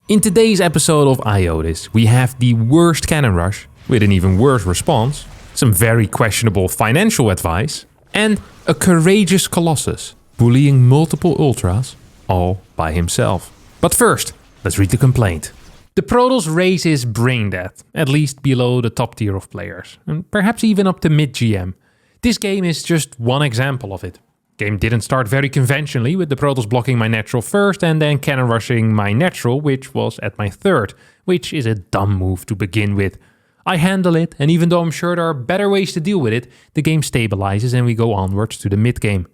In today's episode of IODIS, we have the worst cannon rush with an even worse response, some very questionable financial advice, and a courageous Colossus bullying multiple ultras all by himself. But first, let's read the complaint. The Protoss race is brain dead, at least below the top tier of players, and perhaps even up to mid-GM. This game is just one example of it. Game didn't start very conventionally, with the Protoss blocking my natural first and then cannon rushing my natural, which was at my third, which is a dumb move to begin with. I handle it, and even though I'm sure there are better ways to deal with it, the game stabilizes and we go onwards to the mid game,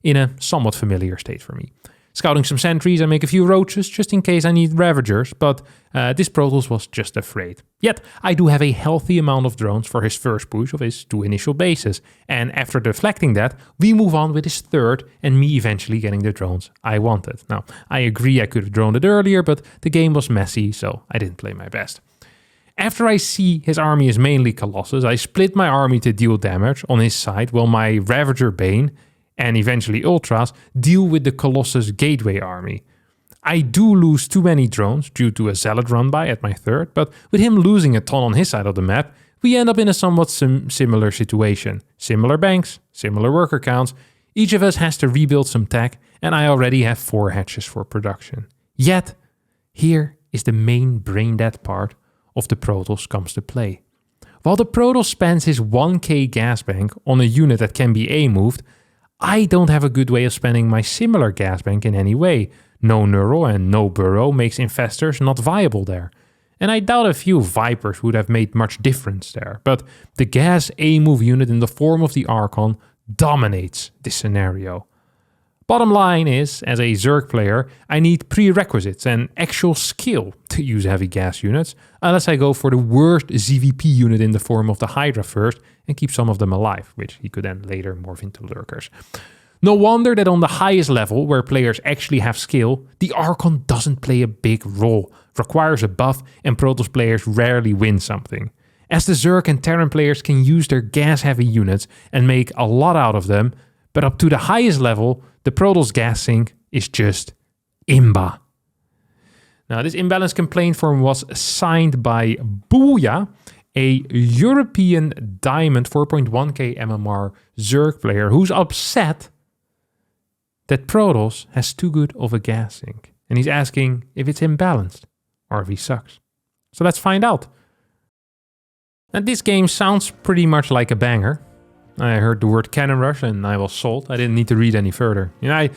in a somewhat familiar state for me. Scouting some sentries, I make a few roaches just in case I need Ravagers, but this Protoss was just afraid. Yet, I do have a healthy amount of drones for his first push of his 2 initial bases, and after deflecting that, we move on with his third and me eventually getting the drones I wanted. Now, I agree I could have droned it earlier, but the game was messy, so I didn't play my best. After I see his army is mainly Colossus, I split my army to deal damage on his side while my Ravager Bane and eventually Ultras deal with the Colossus Gateway army. I do lose too many drones due to a Zealot run by at my third, but with him losing a ton on his side of the map, we end up in a somewhat similar situation. Similar banks, similar worker counts, each of us has to rebuild some tech, and I already have 4 hatches for production. Yet, here is the main brain dead part of the Protoss comes to play. While the Protoss spends his 1k gas bank on a unit that can be A-moved, I don't have a good way of spending my similar gas bank in any way. No neural and no burrow makes infestors not viable there. And I doubt a few Vipers would have made much difference there, but the gas A-move unit in the form of the Archon dominates this scenario. Bottom line is, as a Zerg player, I need prerequisites and actual skill to use heavy gas units, unless I go for the worst ZVP unit in the form of the Hydra first and keep some of them alive, which he could then later morph into lurkers. No wonder that on the highest level, where players actually have skill, the Archon doesn't play a big role, requires a buff, and Protoss players rarely win something. As the Zerg and Terran players can use their gas-heavy units and make a lot out of them, but up to the highest level, the Protoss gas sink is just IMBA. Now, this imbalance complaint form was signed by Booya, a European Diamond 4.1k MMR Zerg player who's upset that Protoss has too good of a gas sink. And he's asking if it's imbalanced or if he sucks. So let's find out. Now, this game sounds pretty much like a banger. I heard the word cannon rush and I was sold. I didn't need to read any further. You know,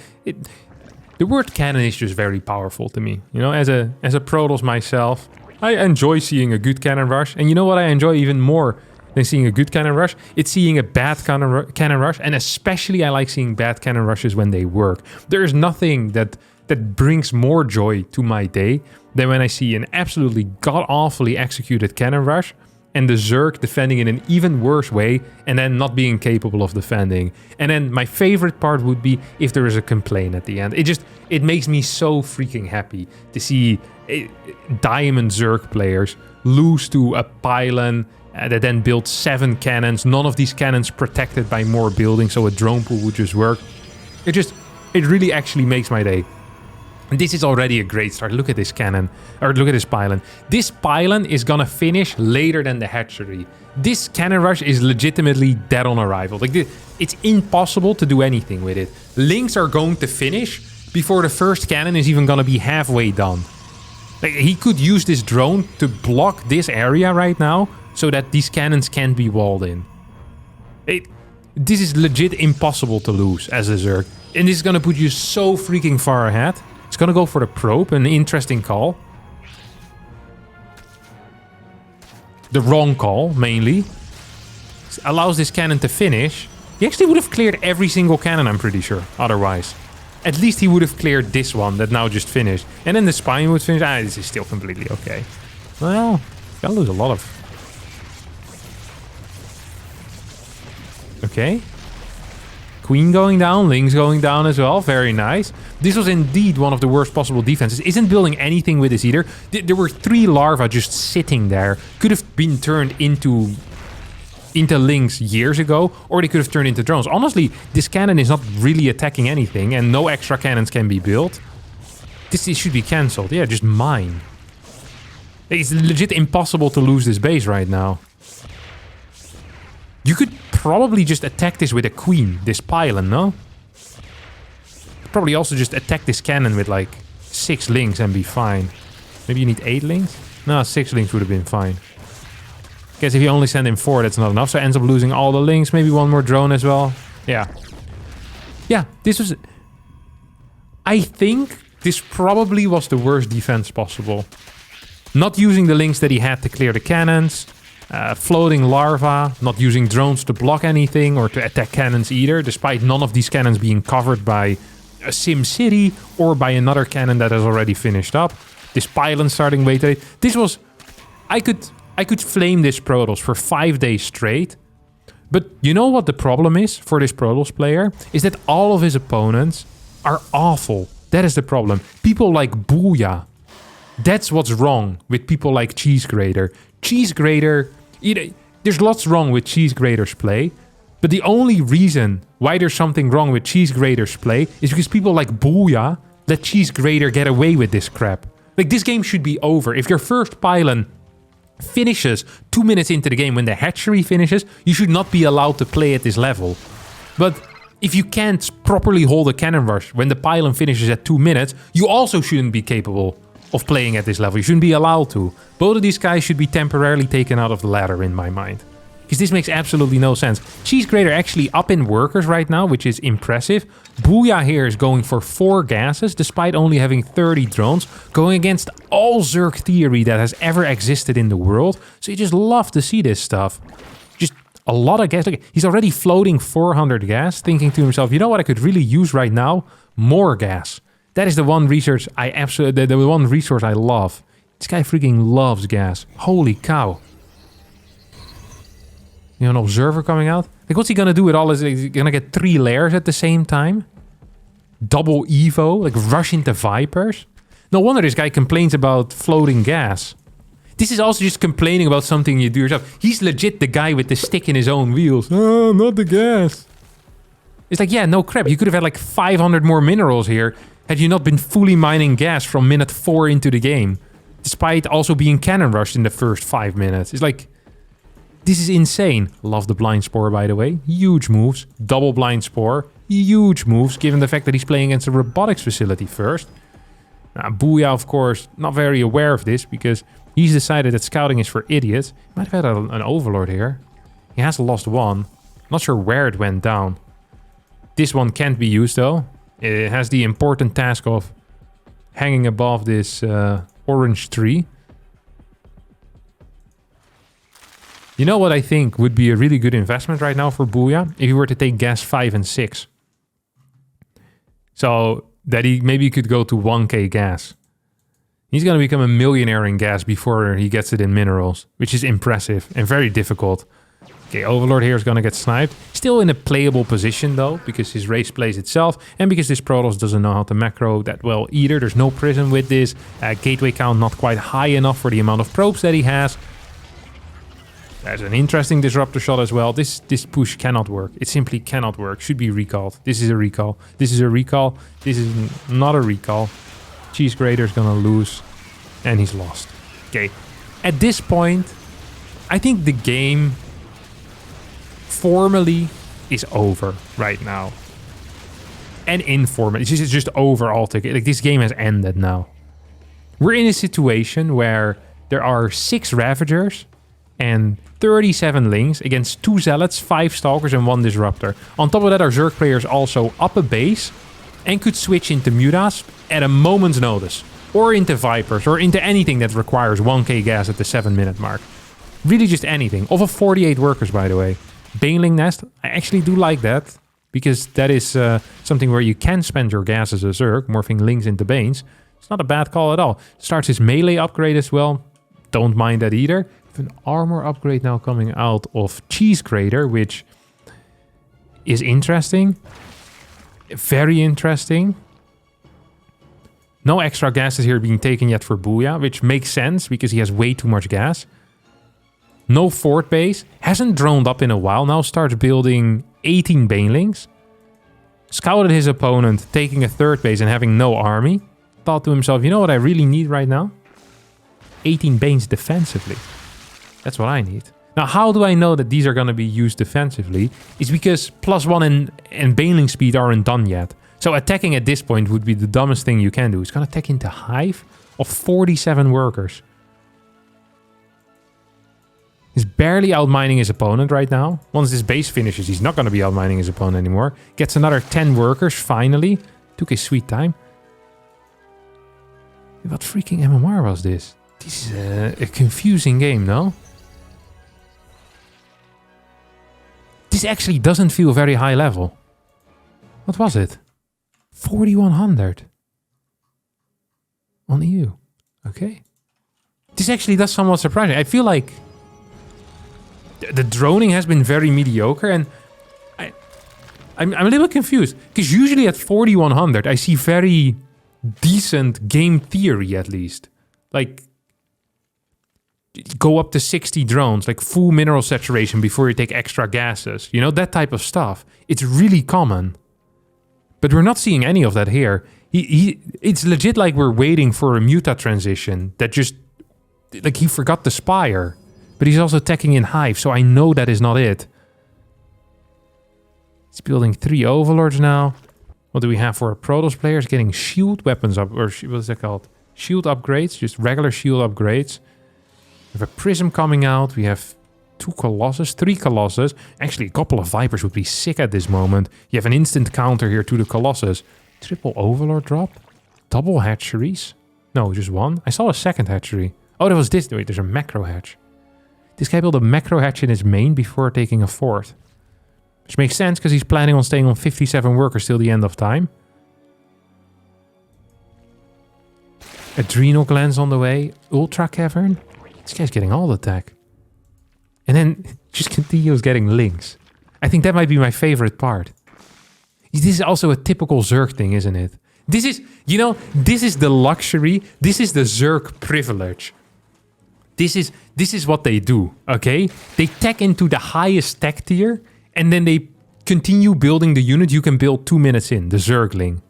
the word cannon is just very powerful to me. You know, as a Protoss myself, I enjoy seeing a good cannon rush. And you know what I enjoy even more than seeing a good cannon rush? It's seeing a bad cannon rush. And especially I like seeing bad cannon rushes when they work. There is nothing that brings more joy to my day than when I see an absolutely god-awfully executed cannon rush and the Zerg defending in an even worse way and then not being capable of defending. And then my favorite part would be if there is a complaint at the end. It makes me so freaking happy to see Diamond Zerg players lose to a pylon that then built 7 cannons, none of these cannons protected by more buildings, so a drone pool would just work. It really actually makes my day. And this is already a great start. Look at this cannon, or look at this pylon. This pylon is gonna finish later than the hatchery. This cannon rush is legitimately dead on arrival. Like, it's impossible to do anything with it. Links are going to finish before the first cannon is even gonna be halfway done. Like, he could use this drone to block this area right now so that these cannons can't be walled in. This is legit impossible to lose as a Zerg. And this is gonna put you so freaking far ahead. It's gonna go for the probe, an interesting call. The wrong call, mainly. It allows this cannon to finish. He actually would have cleared every single cannon, I'm pretty sure, otherwise. At least he would have cleared this one that now just finished. And then the spine would finish. This is still completely okay. Well, gonna lose a lot of... Okay. Queen going down, Lings going down as well. Very nice. This was indeed one of the worst possible defenses. Isn't building anything with this either. There were 3 larvae just sitting there. Could have been turned into Lings years ago, or they could have turned into drones. Honestly, this cannon is not really attacking anything, and no extra cannons can be built. This should be cancelled. Yeah, just mine. It's legit impossible to lose this base right now. You could probably just attack this with a queen, this pylon, no? Probably also just attack this cannon with like 6 links and be fine. Maybe you need 8 links? No, 6 links would have been fine. Guess if you only send in 4, that's not enough. So ends up losing all the links. Maybe one more drone as well. Yeah. Yeah, this was... I think this probably was the worst defense possible. Not using the links that he had to clear the cannons. Floating larva. Not using drones to block anything or to attack cannons either. Despite none of these cannons being covered by a Sim City or by another cannon that has already finished up. This pylon starting way late. This was... I could flame this Protoss for 5 days straight. But you know what the problem is for this Protoss player? Is that all of his opponents are awful. That is the problem. People like Booyah. That's what's wrong with people like Cheese Grater. Cheese Grater... There's lots wrong with Cheese Grater's play. But the only reason why there's something wrong with Cheese Grater's play is because people like Booyah let Cheese Grater get away with this crap. Like, this game should be over. If your first pylon finishes 2 minutes into the game when the hatchery finishes, you should not be allowed to play at this level. But if you can't properly hold a cannon rush when the pylon finishes at 2 minutes, you also shouldn't be capable of playing at this level. You shouldn't be allowed to. Both of these guys should be temporarily taken out of the ladder in my mind. Because this makes absolutely no sense. Cheese Grater actually up in workers right now, which is impressive. Booyah here is going for 4 gases, despite only having 30 drones, going against all Zerg theory that has ever existed in the world. So you just love to see this stuff. Just a lot of gas. Look, he's already floating 400 gas, thinking to himself, you know what I could really use right now? More gas. That is the one research I absolutely, the one resource I love. This guy freaking loves gas. Holy cow. You know, an observer coming out. Like, what's he gonna do with all this? Is he gonna get 3 layers at the same time? Double Evo? Like, rush into Vipers? No wonder this guy complains about floating gas. This is also just complaining about something you do yourself. He's legit the guy with the stick in his own wheels. Oh, not the gas. It's like, yeah, no crap. You could have had like 500 more minerals here had you not been fully mining gas from minute 4 into the game. Despite also being cannon rushed in the first 5 minutes. It's like... This is insane. Love the blind spore, by the way. Huge moves. Double blind spore. Huge moves, given the fact that he's playing against a robotics facility first. Now, Booyah, of course, not very aware of this, because he's decided that scouting is for idiots. He might have had an overlord here. He has lost one. Not sure where it went down. This one can't be used, though. It has the important task of hanging above this orange tree. You know what I think would be a really good investment right now for Booyah? If he were to take gas 5 and 6. So that he maybe could go to 1k gas. He's going to become a millionaire in gas before he gets it in minerals. Which is impressive and very difficult. Okay, Overlord here is going to get sniped. Still in a playable position though. Because his race plays itself. And because this Protoss doesn't know how to macro that well either. There's no prison with this. Gateway count not quite high enough for the amount of probes that he has. There's an interesting disruptor shot as well. This push cannot work. It simply cannot work. Should be recalled. This is a recall. This is a recall. This is not a recall. Cheese Grater's gonna lose. And he's lost. Okay. At this point, I think the game formally is over right now. And informally. It's just over altogether. Like, this game has ended now. We're in a situation where there are 6 Ravagers and 37 links against 2 zealots, 5 stalkers and 1 disruptor. On top of that, our Zerg players also up a base and could switch into Mutas at a moment's notice. Or into Vipers, or into anything that requires 1k gas at the 7-minute mark. Really just anything. Of a 48 workers, by the way. Baneling Nest, I actually do like that. Because that is something where you can spend your gas as a Zerg, morphing links into Banes. It's not a bad call at all. Starts his melee upgrade as well. Don't mind that either. An armor upgrade now coming out of Cheese Grater, which is interesting. Very interesting. No extra gas is here being taken yet for Booyah, which makes sense because he has way too much gas. No fort base. Hasn't droned up in a while. Now starts building 18 banelings. Scouted his opponent, taking a 3rd base and having no army. Thought to himself, you know what I really need right now? 18 Banes defensively. That's what I need. Now, how do I know that these are going to be used defensively? It's because +1 and Baneling speed aren't done yet. So attacking at this point would be the dumbest thing you can do. It's going to attack into Hive of 47 workers. He's barely outmining his opponent right now. Once this base finishes, he's not going to be outmining his opponent anymore. Gets another 10 workers, finally. Took his sweet time. What freaking MMR was this? This is a confusing game, no? This actually doesn't feel very high level. What was it? 4100 on EU. Okay. This actually does somewhat surprise me. I feel like the droning has been very mediocre, and I'm a little confused. Because usually at 4100 I see very decent game theory at least. Like, go up to 60 drones, like full mineral saturation before you take extra gases. You know, that type of stuff. It's really common. But we're not seeing any of that here. It's legit like we're waiting for a muta transition that just... Like, he forgot the Spire. But he's also attacking in Hive, so I know that is not it. He's building 3 Overlords now. What do we have for our Protoss players? Getting shield weapons up, or what is that called? Shield upgrades, just regular shield upgrades. We have a Prism coming out. We have 2 Colossus, 3 Colossus. Actually, a couple of Vipers would be sick at this moment. You have an instant counter here to the Colossus. Triple Overlord drop. Double hatcheries. No, just one. I saw a second hatchery. Oh, there was this. Wait, there's a macro hatch. This guy built a macro hatch in his main before taking a 4th. Which makes sense because he's planning on staying on 57 workers till the end of time. Adrenal glands on the way. Ultra Cavern. This guy's getting all the tech. And then just continues getting links. I think that might be my favorite part. This is also a typical Zerg thing, isn't it? This is, you know, this is the luxury. This is the Zerg privilege. This is what they do, okay? They tech into the highest tech tier, and then they continue building the unit you can build 2 minutes in, the Zergling.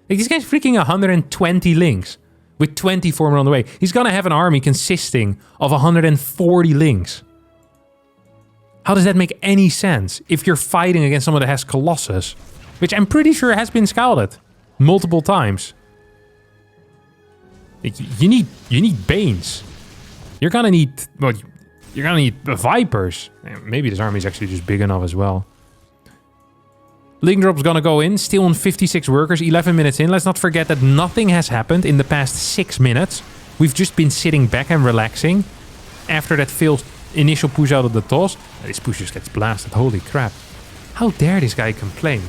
Like, this guy's freaking 120 links with 24 more on the way. He's gonna have an army consisting of 140 links. How does that make any sense if you're fighting against someone that has Colossus? Which I'm pretty sure has been scouted multiple times. Like, you need Banes. You're gonna need, well, you're gonna need Vipers. Maybe this army is actually just big enough as well. Link drop's gonna go in, still on 56 workers, 11 minutes in. Let's not forget that nothing has happened in the past 6 minutes. We've just been sitting back and relaxing after that failed initial push out of the toss. This push just gets blasted, holy crap. How dare this guy complain?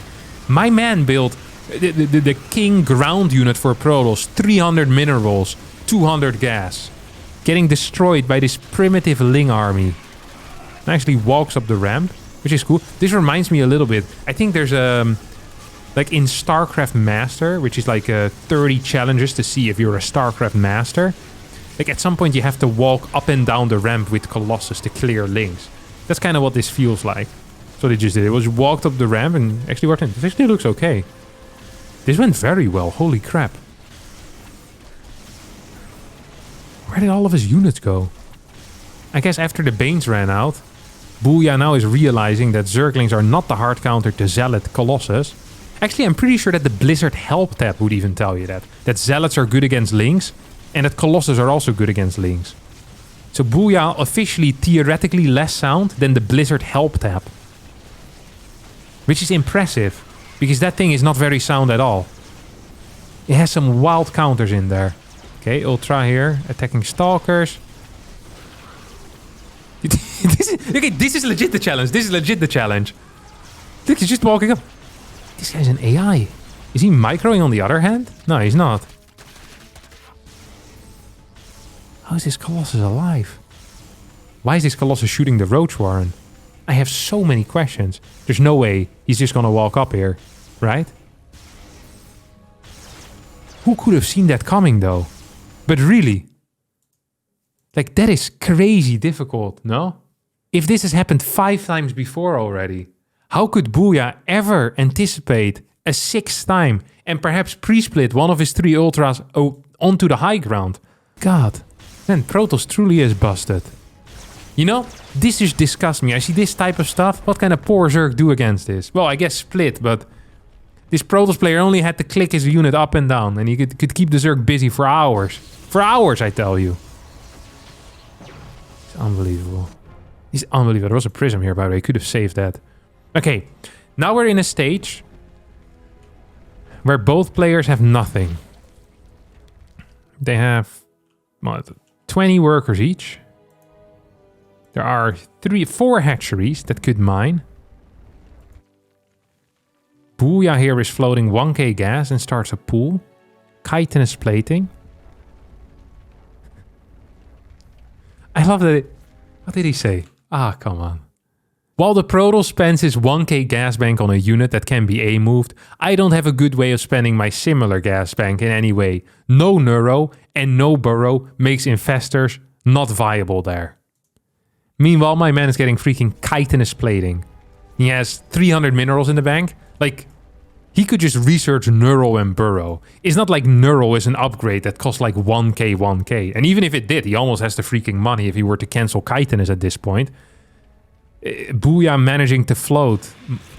My man built the king ground unit for Protoss, 300 minerals, 200 gas. Getting destroyed by this primitive Ling army. And actually walks up the ramp, which is cool. This reminds me a little bit. I think there's like in StarCraft Master, which is like 30 challenges to see if you're a StarCraft Master. Like at some point you have to walk up and down the ramp with Colossus to clear Lings. That's kind of what this feels like. So they just did. It was walked up the ramp and actually worked in. This actually looks okay. This went very well. Holy crap. Where did all of his units go? I guess after the Banes ran out, Booyah now is realizing that Zerglings are not the hard counter to Zealot Colossus. Actually, I'm pretty sure that the Blizzard Help tab would even tell you that. That Zealots are good against Lings, and that Colossus are also good against Lings. So Booyah officially theoretically less sound than the Blizzard Help tab. Which is impressive, because that thing is not very sound at all. It has some wild counters in there. Okay, Ultra here, attacking Stalkers. This is legit the challenge. This is legit the challenge. Look, he's just walking up. This guy's an AI. Is he microing on the other hand? No, he's not. How is this Colossus alive? Why is this Colossus shooting the Roach Warren? I have so many questions. There's no way he's just gonna walk up here, right? Who could have seen that coming though? But really, like that is crazy difficult, no? If this has happened 5 times before already, how could Booyah ever anticipate a 6th time and perhaps pre-split one of his 3 ultras onto the high ground? God, Man, Protoss truly is busted. You know, this just disgusts me. I see this type of stuff. What can a poor Zerg do against this? Well, I guess split, but this Protoss player only had to click his unit up and down, and he could keep the Zerg busy for hours. For hours, I tell you. It's unbelievable. He's unbelievable. There was a prism here, by the way. I could have saved that. Okay, now we're in a stage where both players have nothing. They have 20 workers each. There are 4 hatcheries that could mine. Booyah here is floating 1k gas and starts a pool. Chitin is plating. I love that what did he say? Ah, come on. While the Protoss spends his 1k gas bank on a unit that can be A-moved, I don't have a good way of spending my similar gas bank in any way. No neuro and no burrow makes infestors not viable there. Meanwhile, my man is getting freaking chitinous plating. He has 300 minerals in the bank. Like, he could just research neural and burrow. It's not like neural is an upgrade that costs like 1k. And even if it did, he almost has the freaking money if he were to cancel chitinous at this point. Booyah managing to float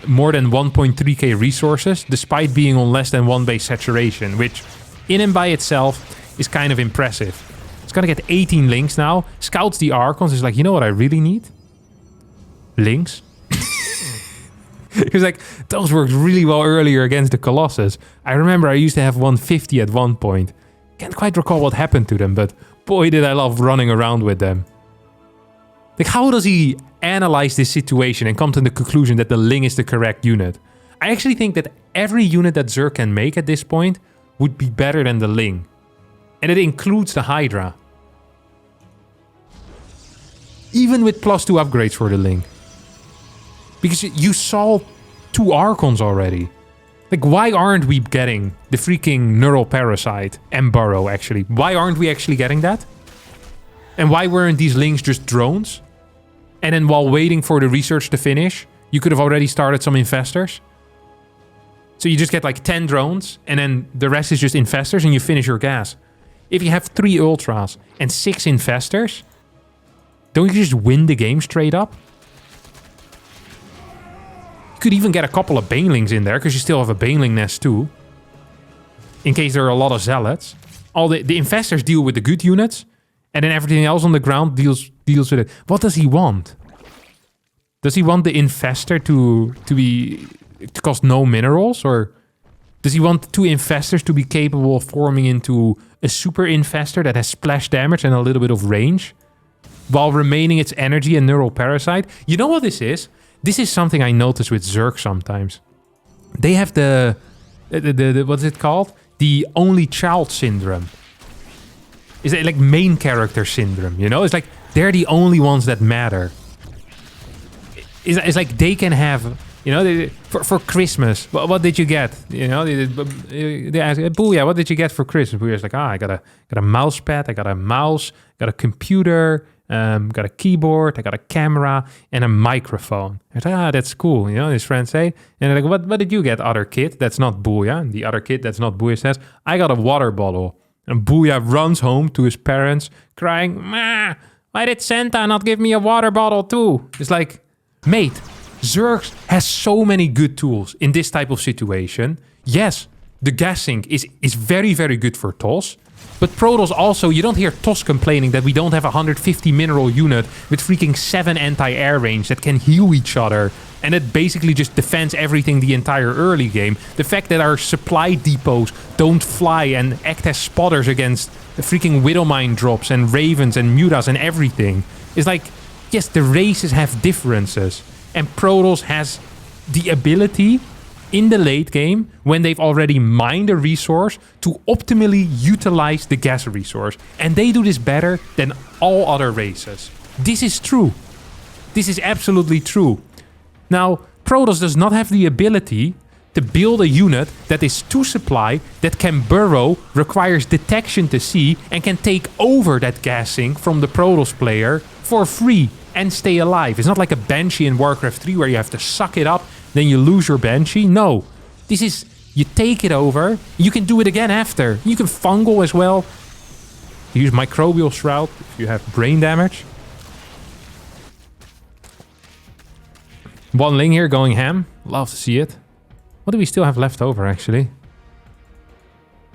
more than 1.3k resources despite being on less than 1 base saturation, which in and by itself is kind of impressive. It's gonna get 18 links now. Scouts the Archons. Is like, you know what I really need? Links. He's like, those worked really well earlier against the Colossus. I remember I used to have 150 at one point. Can't quite recall what happened to them, but boy did I love running around with them. Like, how does he analyze this situation and come to the conclusion that the Ling is the correct unit? I actually think that every unit that Zerg can make at this point would be better than the Ling. And it includes the Hydra. Even with +2 upgrades for the Ling. Because you saw 2 Archons already. Like, why aren't we getting the freaking Neural Parasite and Burrow, actually? Why aren't we actually getting that? And why weren't these Lings just drones? And then while waiting for the research to finish, you could have already started some infestors. So you just get like 10 drones, and then the rest is just infestors, and you finish your gas. If you have 3 Ultras and 6 infestors, don't you just win the game straight up? You could even get a couple of Banelings in there, because you still have a Baneling nest too. In case there are a lot of Zealots. All the infestors deal with the good units, and then everything else on the ground deals with it. What does he want? Does he want the infestor to cost no minerals? Or does he want 2 infestors to be capable of forming into a super infestor that has splash damage and a little bit of range, while remaining its energy and neural parasite? You know what this is? This is something I notice with Zerg sometimes. They have the what's it called? The only child syndrome. Is it like main character syndrome, you know? It's like they're the only ones that matter. It's like they can have, you know, for Christmas, what did you get? You know, they ask, Booyah, what did you get for Christmas? Booyah's like, I got a mouse pad, I got a mouse, got a computer, got a keyboard, I got a camera, and a microphone. I like, that's cool, you know, his friends say. And they're like, what did you get, other kid? That's not Booyah. And the other kid that's not Booyah says, I got a water bottle. And Booyah runs home to his parents, crying, "Ma, why did Santa not give me a water bottle too?" It's like, mate, Zerg has so many good tools in this type of situation. Yes, the gas sink is very, very good for TOS. But Protoss also, you don't hear TOS complaining that we don't have a 150 mineral unit with freaking 7 anti-air range that can heal each other. And it basically just defends everything the entire early game. The fact that our supply depots don't fly and act as spotters against the freaking Widowmine drops and Ravens and Mutas and everything. Is like, yes, the races have differences. And Protoss has the ability in the late game, when they've already mined a resource, to optimally utilize the gas resource. And they do this better than all other races. This is true. This is absolutely true. Now, Protoss does not have the ability to build a unit that is 2 supply, that can burrow, requires detection to see, and can take over that gas sink from the Protoss player for free and stay alive. It's not like a Banshee in Warcraft 3 where you have to suck it up, then you lose your Banshee. No, this is, you take it over, you can do it again after. You can fungal as well. Use Microbial Shroud if you have brain damage. One Ling here going ham. Love to see it. What do we still have left over, actually?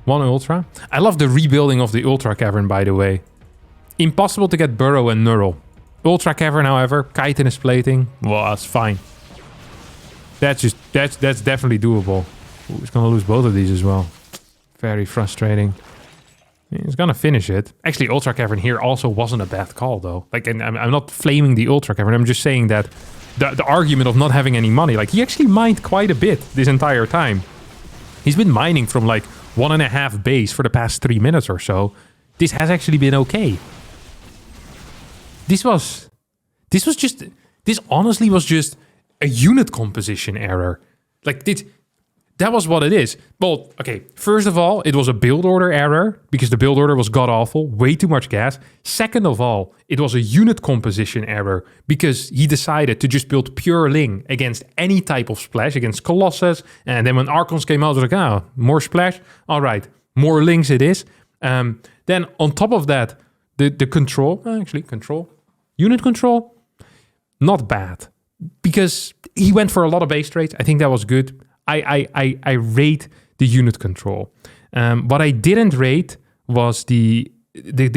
One Ultra. I love the rebuilding of the Ultra Cavern, by the way. Impossible to get Burrow and Neural. Ultra Cavern, however, chitinous plating. Well, that's fine. That's definitely doable. Ooh, he's gonna lose both of these as well. Very frustrating. He's gonna finish it. Actually, Ultra Cavern here also wasn't a bad call, though. Like, and I'm not flaming the Ultra Cavern. I'm just saying that the argument of not having any money, like, he actually mined quite a bit this entire time. He's been mining from like 1.5 base for the past 3 minutes or so. This has actually been okay. This honestly was just a unit composition error. Like, that was what it is. Well, okay, first of all, it was a build order error because the build order was god-awful, way too much gas. Second of all, it was a unit composition error because he decided to just build pure Ling against any type of splash, against Colossus, and then when Archons came out, I was like, oh, more splash? All right, more Lings it is. Then on top of that, the control, unit control, not bad because he went for a lot of base trades. I think that was good. I rate the unit control. What I didn't rate was the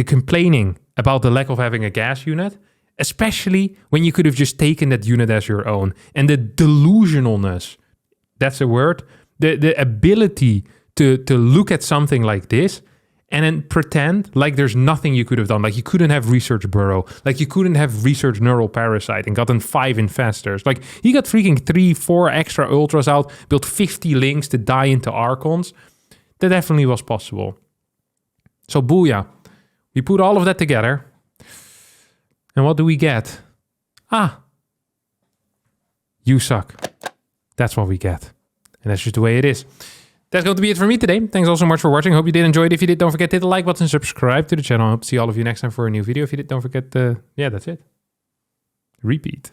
complaining about the lack of having a gas unit, especially when you could have just taken that unit as your own. And the delusionalness, that's a word, the ability to look at something like this and then pretend like there's nothing you could have done. Like you couldn't have researched Burrow. Like you couldn't have researched Neural Parasite and gotten 5 Infestors. Like he got freaking 3-4 extra Ultras out, built 50 Lings to die into Archons. That definitely was possible. So booyah. We put all of that together. And what do we get? You suck. That's what we get. And that's just the way it is. That's going to be it for me today. Thanks all so much for watching. Hope you did enjoy it. If you did, don't forget to hit the like button and subscribe to the channel. I hope to see all of you next time for a new video. If you did, don't forget yeah, that's it. Repeat.